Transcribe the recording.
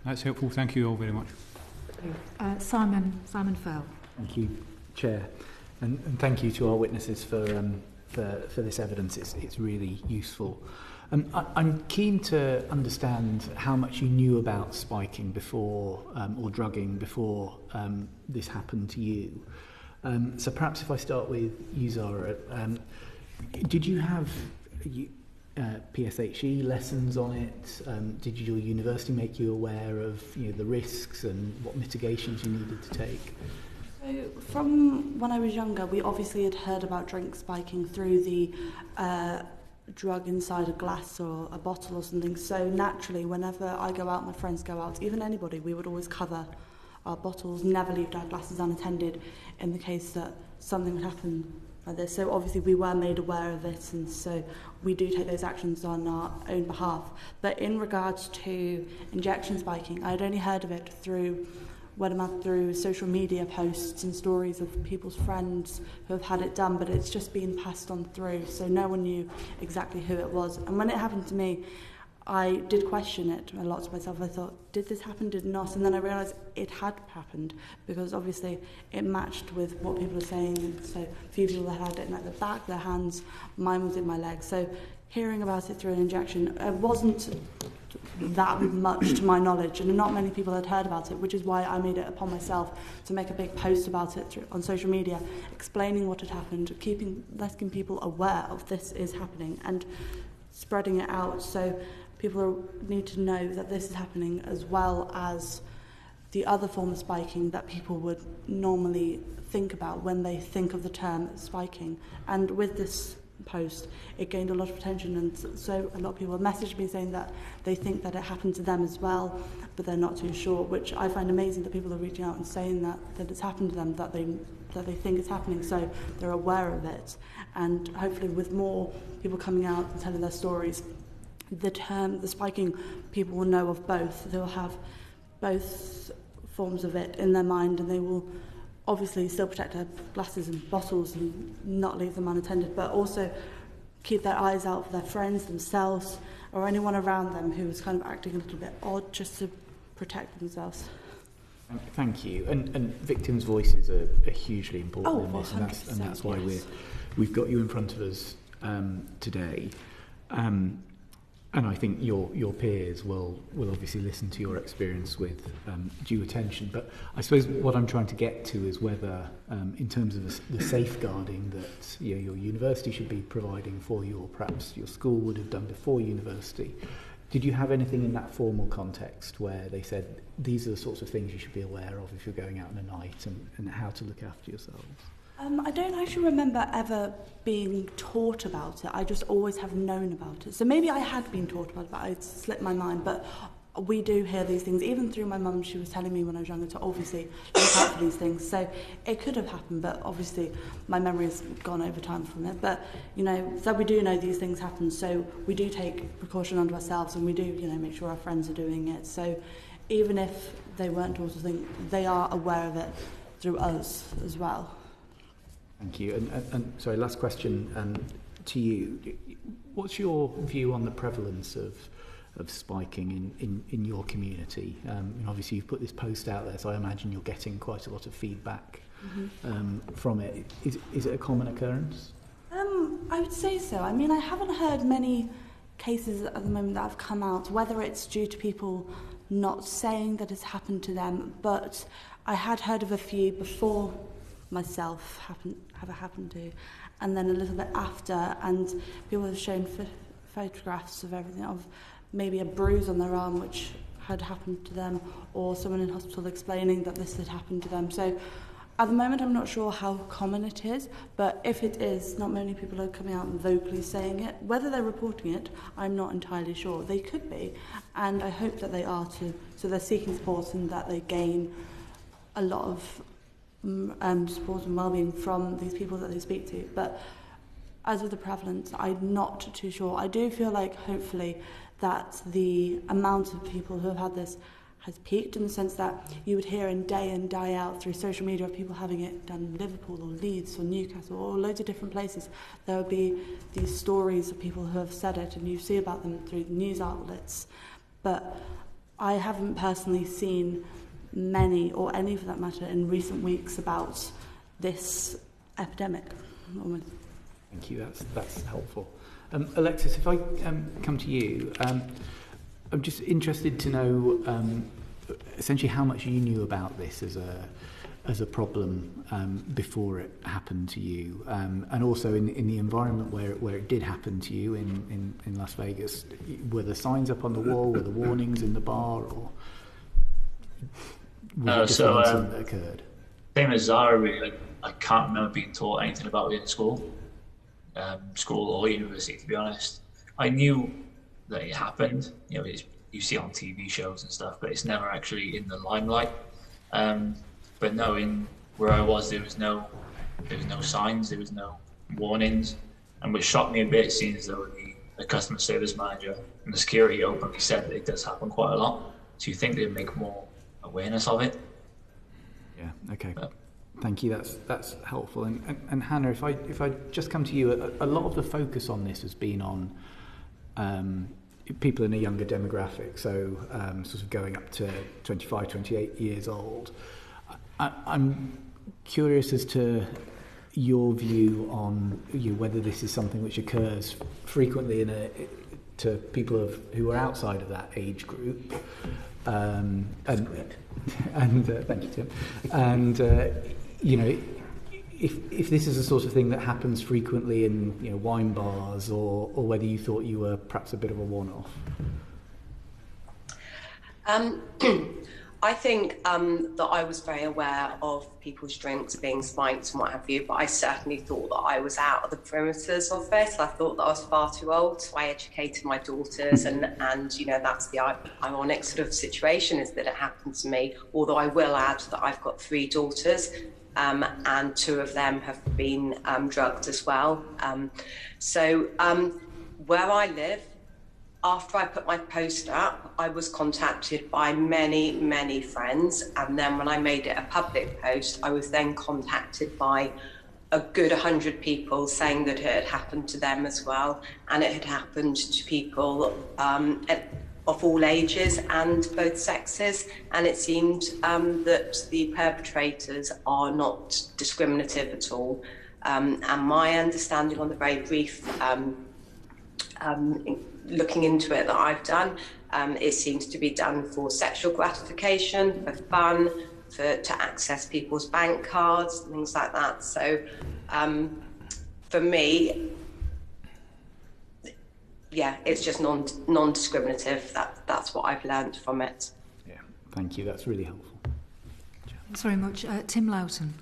That's helpful. Thank you all very much. Simon Fell. Thank you, Chair, and thank you to our witnesses for this evidence. It's really useful. I'm keen to understand how much you knew about spiking before, or drugging before this happened to you. So perhaps if I start with you, Zara, did you have PSHE lessons on it? Did your university make you aware of the risks and what mitigations you needed to take? So from when I was younger, we obviously had heard about drink spiking through the drug inside a glass or a bottle or something. So naturally, whenever I go out, my friends go out, even anybody, we would always cover our bottles, never leave our glasses unattended in the case that something would happen like this. So obviously we were made aware of it, and so we do take those actions on our own behalf. But in regards to injection spiking, I had only heard of it through social media posts and stories of people's friends who have had it done, but it's just been passed on through, so no one knew exactly who it was. And when it happened to me, I did question it a lot to myself. I thought, did this happen, did it not? And then I realised it had happened, because obviously it matched with what people were saying. And so a few people had it in the back, their hands, mine was in my legs. So hearing about it through an injection, it wasn't that much to my knowledge, and not many people had heard about it, which is why I made it upon myself to make a big post about it on social media, explaining what had happened, letting people aware of this is happening and spreading it out, so people need to know that this is happening, as well as the other form of spiking that people would normally think about when they think of the term spiking. And with this post, it gained a lot of attention, and so a lot of people messaged me saying that they think that it happened to them as well, but they're not too sure, which I find amazing that people are reaching out and saying that it's happened to them, that they think it's happening, so they're aware of it. And hopefully with more people coming out and telling their stories, the spiking, people will know of both. They'll have both forms of it in their mind, and they will obviously still protect their glasses and bottles and not leave them unattended, but also keep their eyes out for their friends, themselves, or anyone around them who is kind of acting a little bit odd, just to protect themselves. Thank you. And victims' voices are hugely important in this, and that's why we've got you in front of us today. And I think your peers will obviously listen to your experience with due attention. But I suppose what I'm trying to get to is whether, in terms of the safeguarding that your university should be providing for you, or perhaps your school would have done before university, did you have anything in that formal context where they said these are the sorts of things you should be aware of if you're going out in the night, and how to look after yourselves? I don't actually remember ever being taught about it. I just always have known about it. So maybe I had been taught about it, but it slipped my mind. But we do hear these things, even through my mum. She was telling me when I was younger to obviously look out for these things. So it could have happened, but obviously my memory has gone over time from it. But, so we do know these things happen. So we do take precaution unto ourselves, and we do, make sure our friends are doing it. So even if they weren't taught to think, they are aware of it through us as well. Thank you. And sorry, last question to you. What's your view on the prevalence of spiking in your community? Obviously, you've put this post out there, so I imagine you're getting quite a lot of feedback from it. Is it a common occurrence? I would say so. I mean, I haven't heard many cases at the moment that have come out, whether it's due to people not saying that it's happened to them, but I had heard of a few before myself have happened to, and then a little bit after, and people have shown photographs of everything, of maybe a bruise on their arm which had happened to them, or someone in hospital explaining that this had happened to them. So at the moment I'm not sure how common it is, but if it is, not many people are coming out and vocally saying it. Whether they're reporting it, I'm not entirely sure. They could be, and I hope that they are too. So they're seeking support, and that they gain a lot of support and well-being from these people that they speak to. But as with the prevalence, I'm not too sure. I do feel like, hopefully, that the amount of people who have had this has peaked, in the sense that you would hear in day out through social media of people having it done in Liverpool or Leeds or Newcastle or loads of different places. There would be these stories of people who have said it, and you see about them through the news outlets. But I haven't personally seen many, or any for that matter, in recent weeks about this epidemic. Thank you, that's helpful. Alexis, if I come to you, I'm just interested to know essentially how much you knew about this as a problem before it happened to you, and also in the environment where it did happen to you in Las Vegas. Were the signs up on the wall? Were the warnings in the bar? Or was it just an incident that occurred? Same as Zara, really. I can't remember being taught anything about it in school or university, to be honest. I knew that it happened. You know, you see it on TV shows and stuff, but it's never actually in the limelight. But no, in where I was, there was no signs, there was no warnings, and which shocked me a bit, seeing as though the customer service manager and the security openly said that it does happen quite a lot. So you think they'd make more awareness of it? Yeah. Okay. Thank you. That's helpful. And Hannah, if I just come to you, a lot of the focus on this has been on people in a younger demographic, so sort of going up to 25, 28 years old. I'm curious as to your view on whether this is something which occurs frequently to people who are outside of that age group. And thank you, Tim. And if this is the sort of thing that happens frequently in wine bars, or whether you thought you were perhaps a bit of a one-off. I think that I was very aware of people's drinks being spiked and what have you, but I certainly thought that I was out of the perimeters of it. I thought that I was far too old, so I educated my daughters, and that's the ironic sort of situation, is that it happened to me, although I will add that I've got 3 daughters, and 2 of them have been drugged as well. So where I live, after I put my post up, I was contacted by many, many friends. And then when I made it a public post, I was then contacted by a good 100 people saying that it had happened to them as well. And it had happened to people of all ages and both sexes. And it seemed that the perpetrators are not discriminative at all. And my understanding on the very brief looking into it that I've done, it seems to be done for sexual gratification, for fun, to access people's bank cards, things like that. So for me, yeah, it's just non-discriminative. That's what I've learned from it. Yeah, thank you. That's really helpful. Thanks very much. Tim Loughton.